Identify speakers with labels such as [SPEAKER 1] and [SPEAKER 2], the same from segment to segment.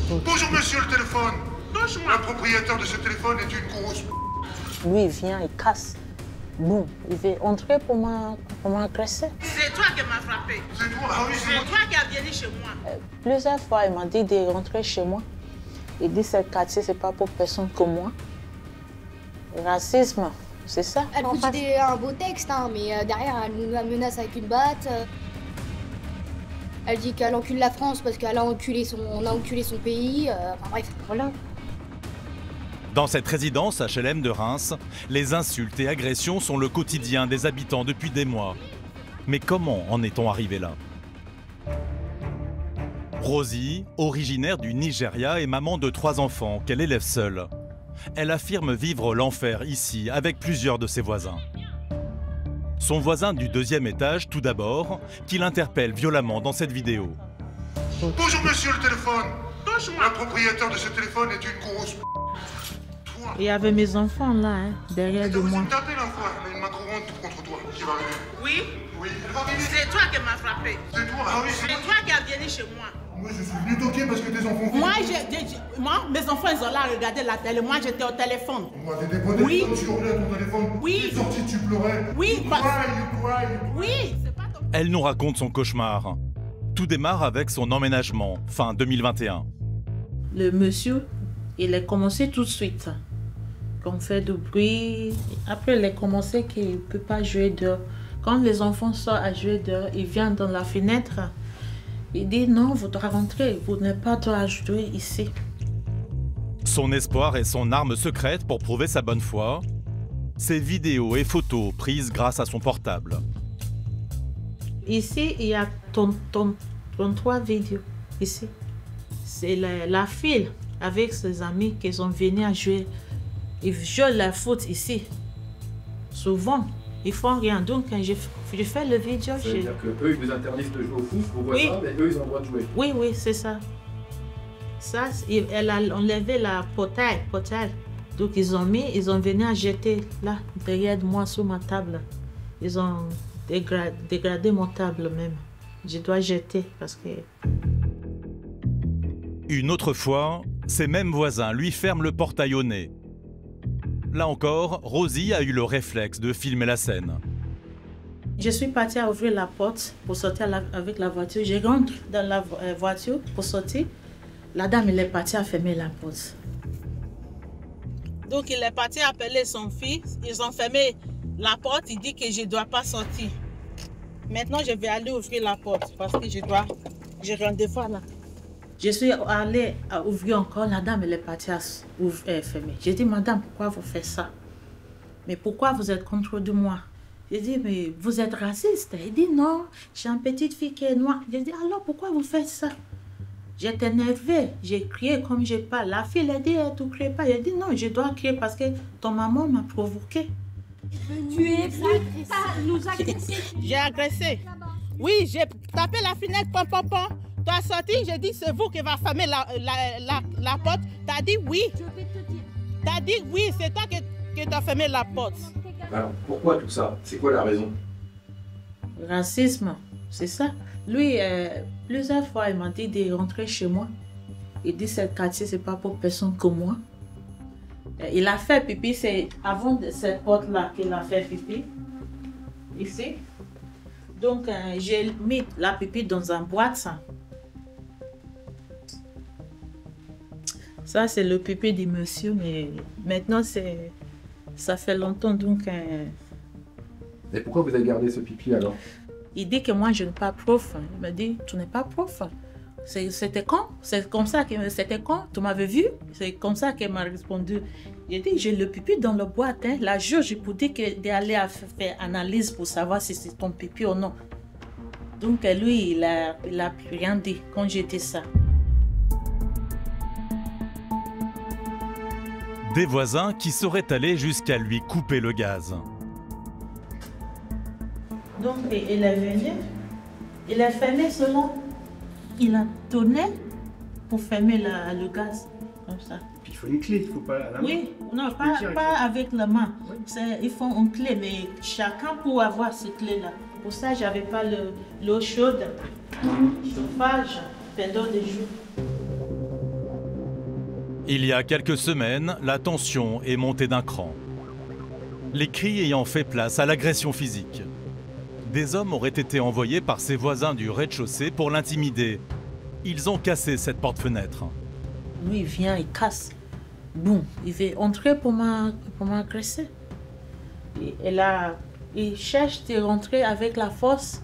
[SPEAKER 1] Bonjour monsieur le téléphone. Bonjour. Le propriétaire de ce téléphone est une grosse...
[SPEAKER 2] Lui, il vient, il casse. Boum, il veut entrer pour m'agresser.
[SPEAKER 3] C'est toi qui m'as frappé.
[SPEAKER 1] C'est toi, ah oui,
[SPEAKER 3] C'est toi qui as venu chez moi.
[SPEAKER 2] Plusieurs fois, il m'a dit de rentrer chez moi. Il dit ce quartier, c'est pas pour personne comme moi. Racisme, c'est ça.
[SPEAKER 4] Elle peut dire un beau texte, hein, mais derrière, elle nous menace avec une batte. Elle dit qu'elle encule la France parce qu'elle a enculé on a enculé son pays. Enfin bref, voilà.
[SPEAKER 5] Dans cette résidence HLM de Reims, les insultes et agressions sont le quotidien des habitants depuis des mois. Mais comment en est-on arrivé là? Rosie, originaire du Nigeria et maman de 3 enfants qu'elle élève seule. Elle affirme vivre l'enfer ici avec plusieurs de ses voisins. Son voisin du 2e étage, tout d'abord, qui l'interpelle violemment dans cette vidéo.
[SPEAKER 1] Bonjour monsieur le téléphone. Bonjour. Le propriétaire de ce téléphone est une grosse...
[SPEAKER 2] Il y avait mes enfants là, hein, derrière de moi.
[SPEAKER 1] Vous tapez l'enfant, elle a une main courante contre toi qui va arriver.
[SPEAKER 3] Oui.
[SPEAKER 1] Oui, elle va arriver.
[SPEAKER 3] C'est toi qui m'as frappé.
[SPEAKER 1] C'est toi, ah oui,
[SPEAKER 3] C'est toi qui as venu chez moi.
[SPEAKER 1] Moi je suis venu toquer parce que tes enfants...
[SPEAKER 3] Moi, mes enfants, ils ont là regardé la télé. Moi, j'étais au téléphone.
[SPEAKER 1] Moi, t'étais pas
[SPEAKER 3] Oui.
[SPEAKER 1] tu hurlais à ton téléphone.
[SPEAKER 3] Oui.
[SPEAKER 1] Tu es sorti, tu pleurais.
[SPEAKER 3] Oui,
[SPEAKER 1] You
[SPEAKER 3] parce-
[SPEAKER 1] cry.
[SPEAKER 3] Oui, c'est pas ton...
[SPEAKER 5] Elle nous raconte son cauchemar. Tout démarre avec son emménagement, fin 2021.
[SPEAKER 2] Le monsieur, il a commencé tout de suite. Qu'on fait du bruit. Après, il a commencé qu'il ne peut pas jouer dehors. Quand les enfants sortent à jouer dehors, il vient dans la fenêtre. Il dit non, vous devez rentrer, vous n'êtes pas droit jouer ici.
[SPEAKER 5] Son espoir est son arme secrète pour prouver sa bonne foi. Ses vidéos et photos prises grâce à son portable.
[SPEAKER 2] Ici, il y a 33 vidéos. Ici, c'est la fille avec ses amis qui sont venus à jouer. Ils jouent la foot ici. Souvent, ils font rien. Donc, quand je fais le vidéo,
[SPEAKER 6] Ça veut dire qu'eux, ils vous interdisent de jouer au foot, vous voyez
[SPEAKER 2] Oui.
[SPEAKER 6] ça, mais eux, ils ont le droit de jouer.
[SPEAKER 2] Oui, oui, c'est ça. Ça, elle a enlevé la portail. Donc, ils ont venu à jeter là, derrière moi, sur ma table. Ils ont dégradé mon table même. Je dois jeter parce que...
[SPEAKER 5] Une autre fois, ses mêmes voisins lui ferment le portail au nez. Là encore, Rosie a eu le réflexe de filmer la scène.
[SPEAKER 2] Je suis partie à ouvrir la porte pour sortir avec la voiture. Je rentre dans la voiture pour sortir. La dame, elle est partie à fermer la porte. Donc, il est parti appeler son fils. Ils ont fermé la porte. Il dit que je ne dois pas sortir. Maintenant, je vais aller ouvrir la porte parce que j'ai rendez-vous là. Je suis allée à ouvrir encore. La dame, elle est partie à fermer. J'ai dit, madame, pourquoi vous faites ça? Mais pourquoi vous êtes contre de moi? J'ai dit, mais vous êtes raciste? Elle dit, non, j'ai une petite fille qui est noire. J'ai dit, alors pourquoi vous faites ça? J'étais énervée, j'ai crié comme je parle. La fille a dit, tu ne cries pas. J'ai dit, non, je dois crier parce que ton maman m'a provoqué.
[SPEAKER 4] Tu es venu nous agresser.
[SPEAKER 3] J'ai agressé. Oui, j'ai tapé la fenêtre, pom, pom, pom. Tu as sorti, j'ai dit, c'est vous qui va fermer la porte. Tu as dit oui.
[SPEAKER 4] Je vais te dire.
[SPEAKER 3] Tu as dit oui, c'est toi qui as fermé la porte.
[SPEAKER 6] Alors, pourquoi tout ça? C'est quoi la raison?
[SPEAKER 2] Racisme, c'est ça. Lui, plusieurs fois, il m'a dit de rentrer chez moi. Il dit, ce quartier, c'est pas pour personne comme moi. Il a fait pipi, c'est avant cette porte-là qu'il a fait pipi. Ici. Donc, j'ai mis la pipi dans un boîte. Ça, c'est le pipi du monsieur, mais maintenant, ça fait longtemps, donc...
[SPEAKER 6] Et pourquoi vous avez gardé ce pipi alors?
[SPEAKER 2] Il dit que moi, je n'ai pas prof. Il me dit, tu n'es pas prof. C'était quand? C'est comme ça que c'était quand? Tu m'avais vu? C'est comme ça qu'elle m'a répondu. J'ai dit, j'ai le pipi dans la boîte. Hein. La juge, pour dire d'aller faire analyse pour savoir si c'est ton pipi ou non. Donc, lui, il a plus rien dit quand j'ai dit ça.
[SPEAKER 5] Des voisins qui seraient allés jusqu'à lui couper le gaz.
[SPEAKER 2] Donc, il est venu, il a fermé cela. Il a tourné pour fermer le gaz, comme ça.
[SPEAKER 6] Puis il faut une clé, il faut pas la main.
[SPEAKER 2] Oui, non, pas avec la main. Il faut une clé, mais chacun peut avoir cette clé-là. Pour ça, je n'avais pas l'eau chaude, chauffage pendant des jours.
[SPEAKER 5] Il y a quelques semaines, la tension est montée d'un cran. Les cris ayant fait place à l'agression physique. Des hommes auraient été envoyés par ses voisins du rez-de-chaussée pour l'intimider. Ils ont cassé cette porte-fenêtre.
[SPEAKER 2] Lui, il vient, il casse. Boum, il veut entrer pour m'agresser. Et là, il cherche de rentrer avec la force.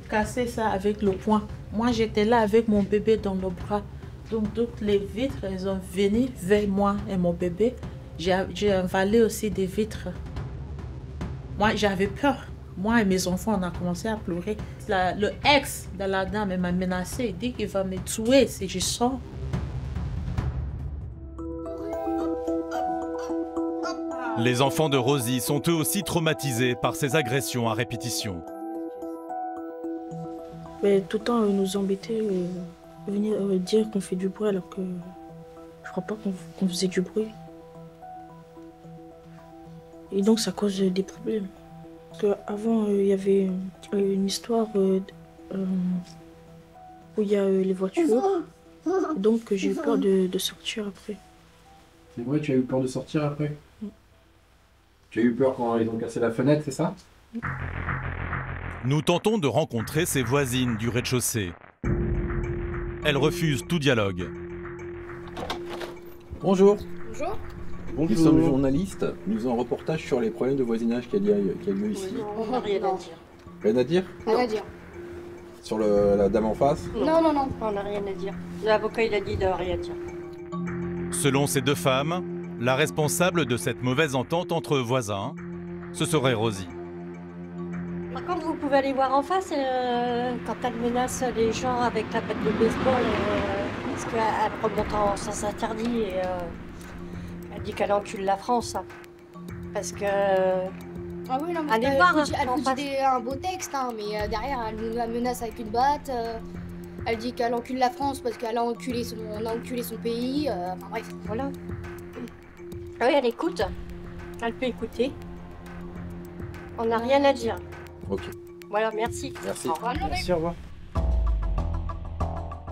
[SPEAKER 2] Casser ça avec le poing. Moi, j'étais là avec mon bébé dans le bras. Donc, toutes les vitres, elles ont venu vers moi et mon bébé. J'ai avalé aussi des vitres. Moi, j'avais peur. Moi et mes enfants, on a commencé à pleurer. Le ex de la dame m'a menacé. Il dit qu'il va me tuer si je sors.
[SPEAKER 5] Les enfants de Rosie sont eux aussi traumatisés par ces agressions à répétition.
[SPEAKER 7] Mais tout le temps, nous embêter, venir dire qu'on fait du bruit alors que je crois pas qu'on faisait du bruit. Et donc ça cause des problèmes. Parce qu'avant, il y avait une histoire où il y a les voitures. Donc j'ai eu peur de sortir après.
[SPEAKER 6] C'est vrai, tu as eu peur de sortir après? Tu as eu peur quand ils ont cassé la fenêtre, c'est ça?
[SPEAKER 5] Nous tentons de rencontrer ses voisines du rez-de-chaussée. Elles refusent tout dialogue.
[SPEAKER 6] Bonjour.
[SPEAKER 4] Bonjour.
[SPEAKER 6] Nous sommes journalistes. Nous faisons un reportage sur les problèmes de voisinage qu'il y a lieu ici.
[SPEAKER 4] On n'a rien à dire.
[SPEAKER 6] Rien à dire?
[SPEAKER 4] Rien à dire.
[SPEAKER 6] Sur la dame en face?
[SPEAKER 4] Non, on n'a rien à dire. L'avocat, il a dit de rien dire.
[SPEAKER 5] Selon ces deux femmes, la responsable de cette mauvaise entente entre voisins, ce serait Rosie.
[SPEAKER 8] Par contre, vous pouvez aller voir en face quand elle menace les gens avec la batte de baseball, parce qu'elle remonte en sens interdit et elle dit qu'elle encule la France. Parce que...
[SPEAKER 4] Ah oui, non, mais
[SPEAKER 8] allez
[SPEAKER 4] elle
[SPEAKER 8] voir,
[SPEAKER 4] vous dit un beau texte, hein, mais derrière, elle nous menace avec une batte. Elle dit qu'elle encule la France parce qu'on a enculé son pays. Enfin bref.
[SPEAKER 8] Voilà. Ah oui, elle écoute. Elle peut écouter. On n'a rien à dire.
[SPEAKER 6] Ok.
[SPEAKER 8] Voilà, merci.
[SPEAKER 6] Merci.
[SPEAKER 8] Au revoir.
[SPEAKER 6] Merci, au revoir.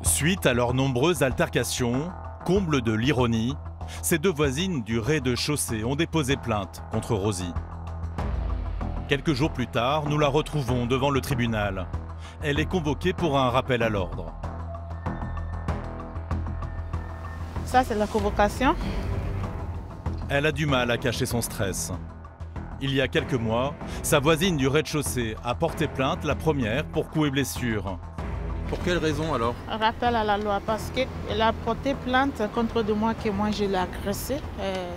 [SPEAKER 5] Suite à leurs nombreuses altercations, comble de l'ironie, ces deux voisines du rez-de-chaussée ont déposé plainte contre Rosie. Quelques jours plus tard, nous la retrouvons devant le tribunal. Elle est convoquée pour un rappel à l'ordre.
[SPEAKER 3] Ça, c'est la convocation.
[SPEAKER 5] Elle a du mal à cacher son stress. Il y a quelques mois, sa voisine du rez-de-chaussée a porté plainte, la première, pour coups et blessures.
[SPEAKER 6] Pour quelle raison alors?
[SPEAKER 3] Un rappel à la loi parce qu'elle a porté plainte contre de moi que moi je l'ai agressée.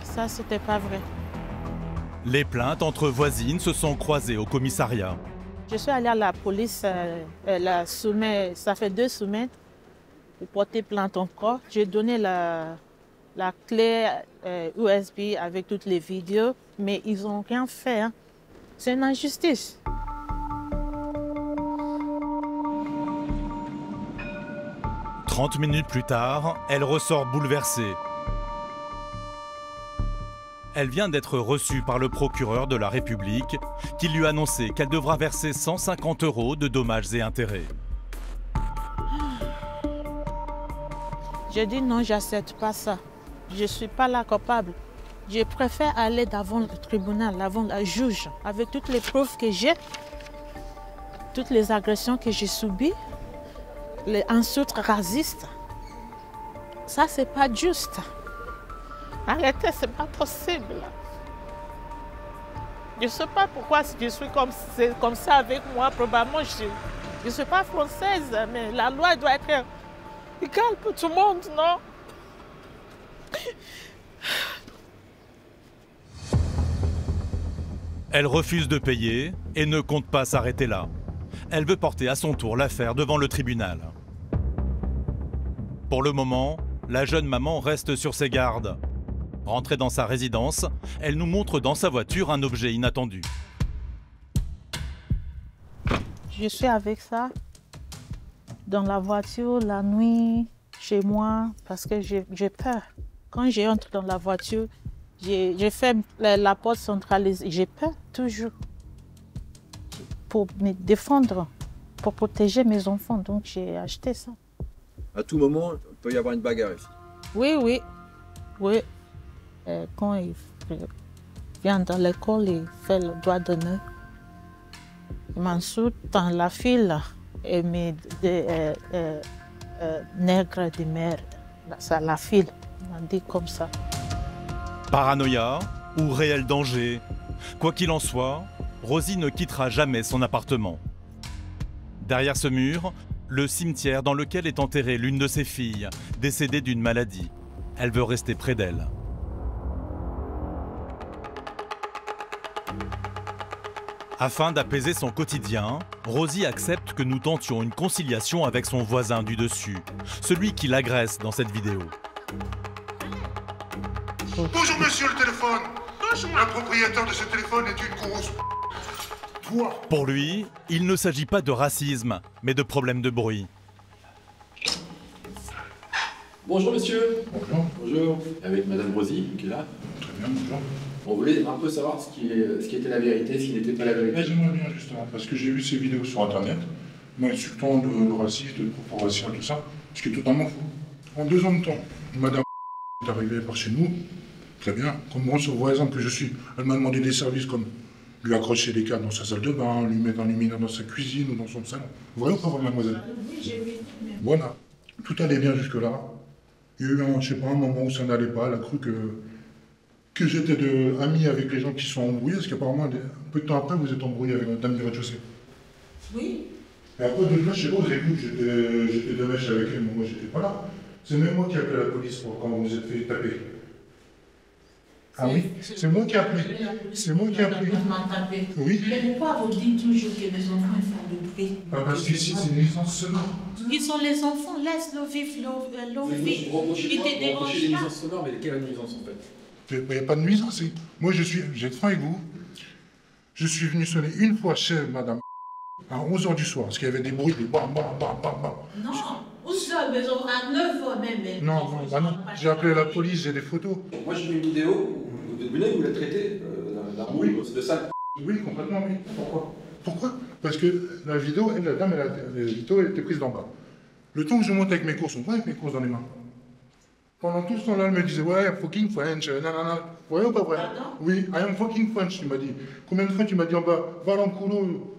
[SPEAKER 3] Ça, c'était pas vrai.
[SPEAKER 5] Les plaintes entre voisines se sont croisées au commissariat.
[SPEAKER 3] Je suis allée à la police, ça fait 2 semaines, pour porter plainte encore. J'ai donné la clé USB avec toutes les vidéos, mais ils n'ont rien fait. Hein. C'est une injustice. «
[SPEAKER 5] 30 minutes plus tard, elle ressort bouleversée. Elle vient d'être reçue par le procureur de la République qui lui a annoncé qu'elle devra verser 150 € de dommages et intérêts.
[SPEAKER 3] J'ai dit non, j'accepte pas ça. Je ne suis pas là coupable. Je préfère aller devant le tribunal, devant la juge, avec toutes les preuves que j'ai, toutes les agressions que j'ai subies, les insultes racistes. Ça, c'est pas juste. Arrêtez, c'est pas possible. Je ne sais pas pourquoi je suis comme ça avec moi. Probablement, je ne suis pas française, mais la loi doit être égale pour tout le monde, non?
[SPEAKER 5] Elle refuse de payer et ne compte pas s'arrêter là. Elle veut porter à son tour l'affaire devant le tribunal. Pour le moment, la jeune maman reste sur ses gardes. Rentrée dans sa résidence, elle nous montre dans sa voiture un objet inattendu.
[SPEAKER 3] Je suis avec ça dans la voiture, la nuit, chez moi, parce que j'ai peur. Quand j'entre dans la voiture, je ferme la porte centralisée. J'ai peur toujours pour me défendre, pour protéger mes enfants. Donc j'ai acheté ça.
[SPEAKER 6] À tout moment, il peut y avoir une bagarre ici.
[SPEAKER 3] Oui, oui. Oui. Quand il vient dans l'école, il fait le doigt d'honneur. Mansour, dans la file, il met des nègres de mer. C'est la file, on dit comme ça.
[SPEAKER 5] Paranoïa ou réel danger? Quoi qu'il en soit, Rosie ne quittera jamais son appartement. Derrière ce mur, le cimetière dans lequel est enterrée l'une de ses filles, décédée d'une maladie. Elle veut rester près d'elle. Afin d'apaiser son quotidien, Rosie accepte que nous tentions une conciliation avec son voisin du dessus, celui qui l'agresse dans cette vidéo.
[SPEAKER 1] Bonjour monsieur le téléphone. Le propriétaire de ce téléphone est une grosse... Toi.
[SPEAKER 5] Pour lui, il ne s'agit pas de racisme, mais de problèmes de bruit.
[SPEAKER 6] Bonjour monsieur.
[SPEAKER 1] Bonjour.
[SPEAKER 6] Bonjour. Avec madame Rosie qui est là.
[SPEAKER 1] Très bien, bonjour.
[SPEAKER 6] On voulait un peu savoir ce qui était la vérité, ce qui n'était pas la vérité.
[SPEAKER 1] J'aimerais bien justement, parce que j'ai vu ces vidéos sur internet, m'insultant de racisme, de propos raciaux, tout ça, ce qui est totalement faux. En 2 ans de temps, madame est arrivée par chez nous, très bien, comme moi, son voisin que je suis, elle m'a demandé des services comme lui accrocher des câbles dans sa salle de bain, lui mettre un luminaire dans sa cuisine ou dans son salon. Vous voyez ou pas, mademoiselle?
[SPEAKER 3] Oui, j'ai vu.
[SPEAKER 1] Voilà, tout allait bien jusque-là. Il y a eu un, je sais pas, un moment où ça n'allait pas, elle a cru que j'étais ami avec les gens qui sont embrouillés, parce qu'apparemment, un peu de temps après, vous êtes embrouillé avec madame du rez-de-chaussée.
[SPEAKER 3] Oui.
[SPEAKER 1] Et après, de là, je sais pas, vous avez cru que j'étais de mèche avec elle, mais moi, j'étais pas là. C'est même moi qui ai appelé la police quand vous vous êtes fait taper. Ah oui? C'est moi qui ai appelé. C'est moi qui ai appelé. Oui.
[SPEAKER 3] Mais pourquoi vous dites toujours que les enfants font du bruit?
[SPEAKER 1] Parce qu'ici, c'est une licence sonore.
[SPEAKER 3] Ils sont les enfants, laisse-le vivre leur vie. Ils te dérangent
[SPEAKER 6] des
[SPEAKER 3] pas.
[SPEAKER 6] nuisances sonores, mais quelle nuisance en fait?
[SPEAKER 1] Il n'y a pas de nuisance. Moi, j'ai être franc avec vous. Je suis venu sonner une fois chez madame à 11h du soir, parce qu'il y avait des bruits, des bam, bam, bam, bam, bam.
[SPEAKER 3] Non, où ça, mais à 9h même.
[SPEAKER 1] Non, non. J'ai appelé la police, j'ai des photos.
[SPEAKER 6] Moi j'ai vu une vidéo où vous l'avez traité d'un
[SPEAKER 1] Oui.
[SPEAKER 6] de sale.
[SPEAKER 1] Oui, complètement, oui. Pourquoi? Parce que la vidéo, la dame, la vidéo, elle était prise d'en bas. Le temps que je monte avec mes courses, on voit avec mes courses dans les mains. Pendant tout ce temps-là, elle me disait, ouais, I'm fucking French, nanana. Vous voyez ou pas vrai?
[SPEAKER 3] Pardon?
[SPEAKER 1] Oui, I am fucking French, tu m'as dit. Combien de fois tu m'as dit en bas, va l'enculo?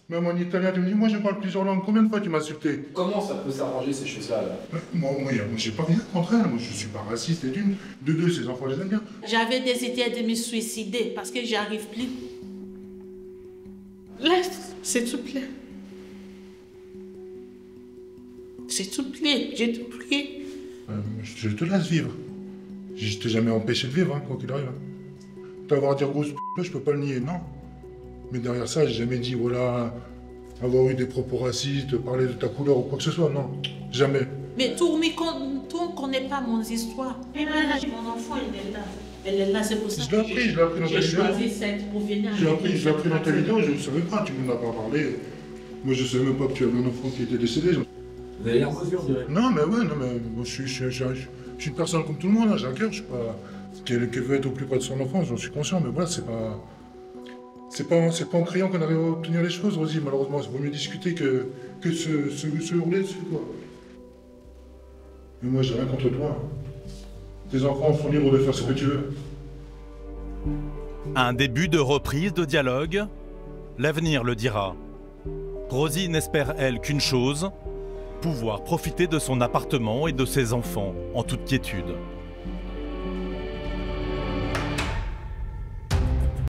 [SPEAKER 1] Même en italien, tu me dis, moi je parle plusieurs langues. Combien de fois tu m'as insulté?
[SPEAKER 6] Comment ça peut s'arranger ces choses-là là?
[SPEAKER 1] Moi, j'ai pas rien contre elle. Moi, je suis pas raciste et d'une. De deux, ces enfants, je les aime bien.
[SPEAKER 3] J'avais décidé de me suicider parce que j'arrive plus. Laisse, s'il te plaît. S'il te plaît, je te prie.
[SPEAKER 1] Je te laisse vivre. Je t'ai jamais empêché de vivre, hein, quoi qu'il arrive. T'avoir à dire grosse p***, je peux pas le nier, non. Mais derrière ça, j'ai jamais dit, voilà, avoir eu des propos racistes, parler de ta couleur ou quoi que ce soit, non. Jamais.
[SPEAKER 3] Mais tout ne connaît pas mon histoire. Mon enfant, il est là. Elle est là, c'est pour ça.
[SPEAKER 1] Je l'ai appris dans ta vidéo.
[SPEAKER 3] J'ai choisi cette pour venir.
[SPEAKER 1] Je l'ai appris dans ta vidéo, je ne savais pas, tu m'en as pas parlé. Moi, je savais même pas que tu avais un enfant qui était décédé.
[SPEAKER 6] Vous avez l'air mesure, je dirais.
[SPEAKER 1] Non, mais ouais, moi, je suis une personne comme tout le monde, hein, j'ai un cœur, je suis pas... Qu'elle veut être au plus près de son enfant, j'en suis conscient, mais voilà, c'est pas en criant qu'on arrive à obtenir les choses, Rosie, malheureusement. Il vaut mieux discuter que se hurler dessus, quoi. Mais moi, j'ai rien contre toi. Tes enfants sont libres de faire ce que tu veux.
[SPEAKER 5] Un début de reprise de dialogue, l'avenir le dira. Rosie n'espère, elle, qu'une chose, pouvoir profiter de son appartement et de ses enfants en toute quiétude.